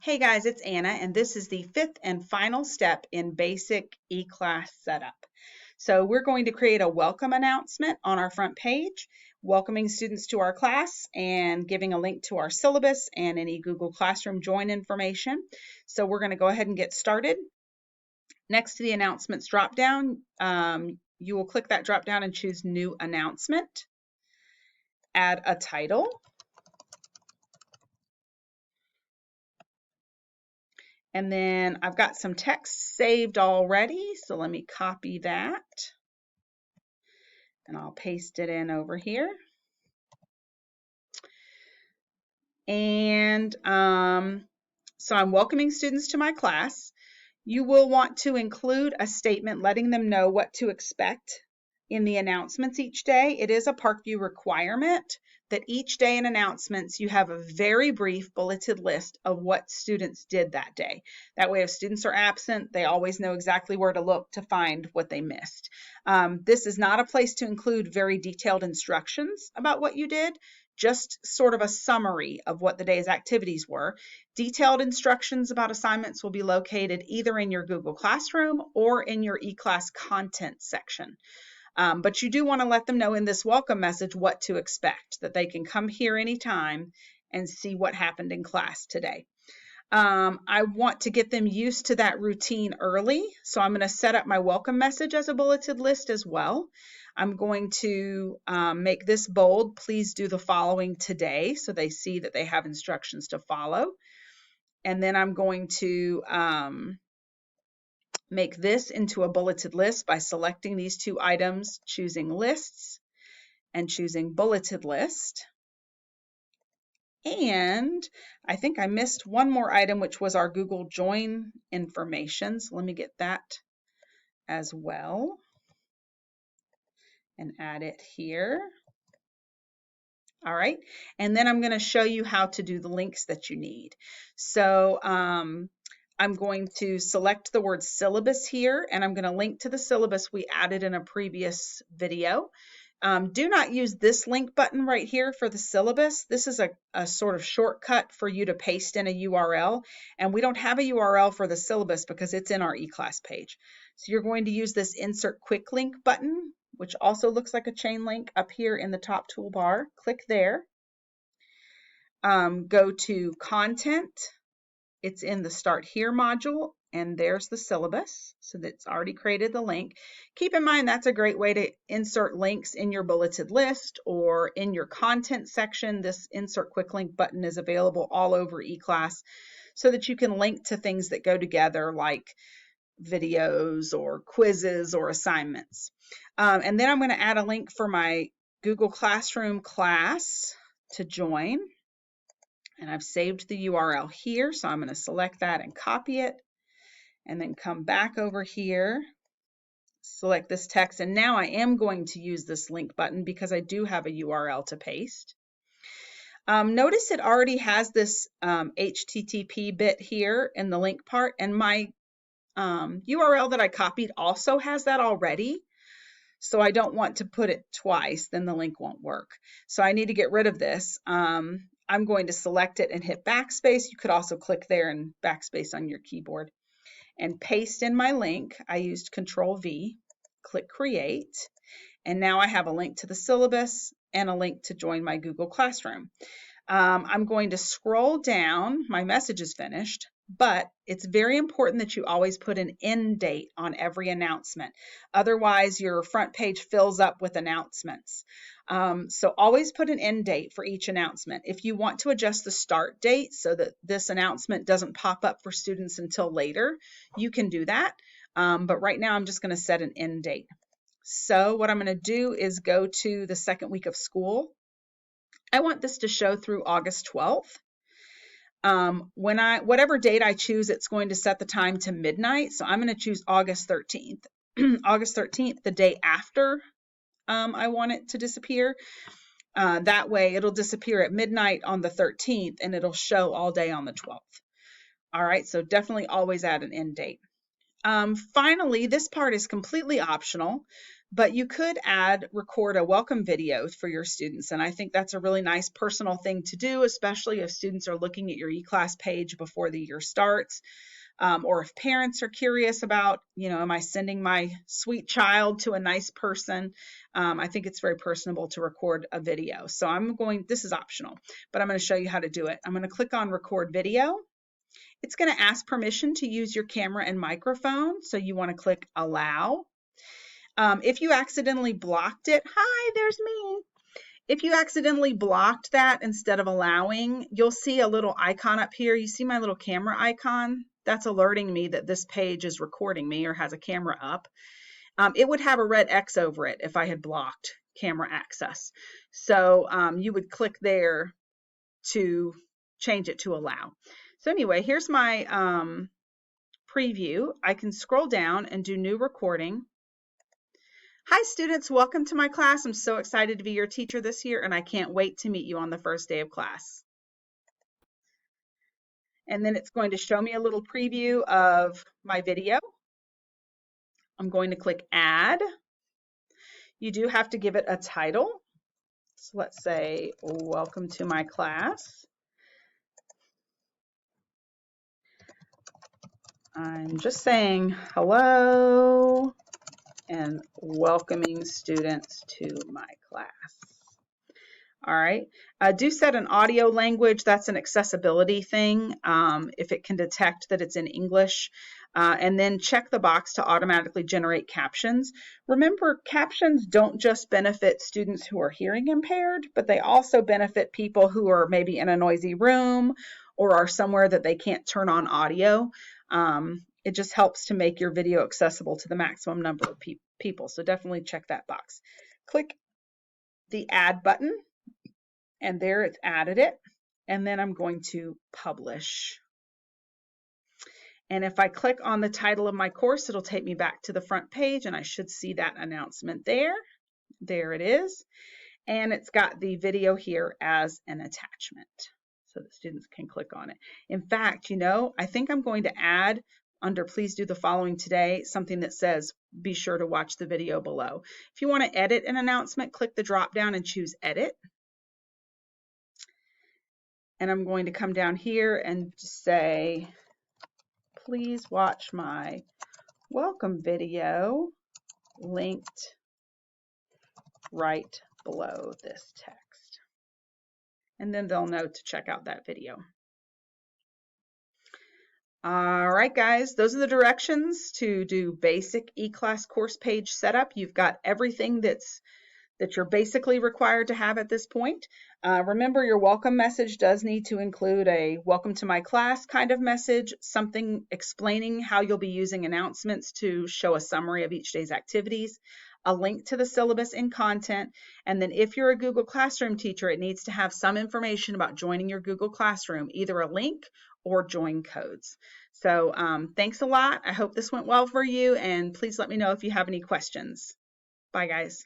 Hey guys, it's Anna, and this is the fifth and final step in basic eClass setup. So we're going to create a welcome announcement on our front page, welcoming students to our class and giving a link to our syllabus and any Google Classroom join information. So we're going to go ahead and get started. Next to the announcements drop-down, you will click that drop-down and choose New Announcement. Add a title. And then I've got some text saved already, so let me copy that. And I'll paste it in over here. And so I'm welcoming students to my class. You will want to include a statement letting them know what to expect in the announcements each day. It is a Parkview requirement that each day in announcements you have a very brief bulleted list of what students did that day. That way if students are absent, they always know exactly where to look to find what they missed. This is not a place to include very detailed instructions about what you did, just sort of a summary of what the day's activities were. Detailed instructions about assignments will be located either in your Google Classroom or in your eClass content section. But you do want to let them know in this welcome message what to expect, that they can come here anytime and see what happened in class today. I want to get them used to that routine early, so I'm going to set up my welcome message as a bulleted list as well. I'm going to make this bold, please do the following today, so they see that they have instructions to follow. And then I'm going to make this into a bulleted list by selecting these two items, choosing lists and choosing bulleted list. And I think I missed one more item, which was our Google Join information. So let me get that as well and add it here. All right, and then I'm going to show you how to do the links that you need. So I'm going to select the word syllabus here, and I'm going to link to the syllabus we added in a previous video. Do not use this link button right here for the syllabus. This is a sort of shortcut for you to paste in a URL, and we don't have a URL for the syllabus because it's in our eClass page. So you're going to use this Insert Quick Link button, which also looks like a chain link up here in the top toolbar. Click there. Go to Content. It's in the Start Here module, and there's the syllabus. So that's already created the link. Keep in mind that's a great way to insert links in your bulleted list or in your content section. This Insert Quick Link button is available all over eClass so that you can link to things that go together like videos or quizzes or assignments. And then I'm going to add a link for my Google Classroom class to join. And I've saved the URL here, so I'm going to select that and copy it, and then come back over here, select this text, and now I am going to use this link button because I do have a URL to paste. Notice it already has this HTTP bit here in the link part, and my URL that I copied also has that already. So I don't want to put it twice, then the link won't work. So I need to get rid of this. I'm going to select it and hit backspace. You could also click there and backspace on your keyboard and paste in my link. I used Control V, click Create, and now I have a link to the syllabus and a link to join my Google Classroom. I'm going to scroll down. My message is finished, but it's very important that you always put an end date on every announcement. Otherwise, your front page fills up with announcements. So always put an end date for each announcement. If you want to adjust the start date so that this announcement doesn't pop up for students until later, you can do that. But right now, I'm just going to set an end date. So what I'm going to do is go to the second week of school. I want this to show through August 12th. Whatever date I choose, it's going to set the time to midnight. So I'm going to choose August 13th. August 13th, the day after I want it to disappear. That way it'll disappear at midnight on the 13th and it'll show all day on the 12th. All right, so definitely always add an end date. Finally, this part is completely optional. But you could record a welcome video for your students. And I think that's a really nice personal thing to do, especially if students are looking at your eClass page before the year starts. Or if parents are curious about, am I sending my sweet child to a nice person? I think it's very personable to record a video. So this is optional, but I'm going to show you how to do it. I'm going to click on record video. It's going to ask permission to use your camera and microphone. So you want to click allow. If you accidentally blocked it, hi, there's me. If you accidentally blocked that instead of allowing, you'll see a little icon up here. You see my little camera icon? That's alerting me that this page is recording me or has a camera up. It would have a red X over it if I had blocked camera access. So you would click there to change it to allow. So anyway, here's my preview. I can scroll down and do new recording. Hi students, welcome to my class. I'm so excited to be your teacher this year and I can't wait to meet you on the first day of class. And then it's going to show me a little preview of my video. I'm going to click add. You do have to give it a title. So let's say, welcome to my class. I'm just saying hello and welcoming students to my class. All right, do set an audio language. That's an accessibility thing. If it can detect that it's in English, and then check the box to automatically generate captions. Remember, captions don't just benefit students who are hearing impaired, but they also benefit people who are maybe in a noisy room or are somewhere that they can't turn on audio. It just helps to make your video accessible to the maximum number of people. So definitely check that box. Click the add button. And there it's added it. And then I'm going to publish. And if I click on the title of my course, it'll take me back to the front page and I should see that announcement there. There it is. And it's got the video here as an attachment so that students can click on it. In fact, I think I'm going to add under please do the following today, something that says, be sure to watch the video below. If you want to edit an announcement, click the drop down and choose edit. And I'm going to come down here and say, please watch my welcome video linked right below this text. And then they'll know to check out that video. All right, guys, those are the directions to do basic eClass course page setup. You've got everything that you're basically required to have at this point. Remember, your welcome message does need to include a welcome to my class kind of message, something explaining how you'll be using announcements to show a summary of each day's activities, a link to the syllabus and content, and then if you're a Google Classroom teacher, it needs to have some information about joining your Google Classroom, either a link or join codes. So thanks a lot. I hope this went well for you, and please let me know if you have any questions. Bye, guys.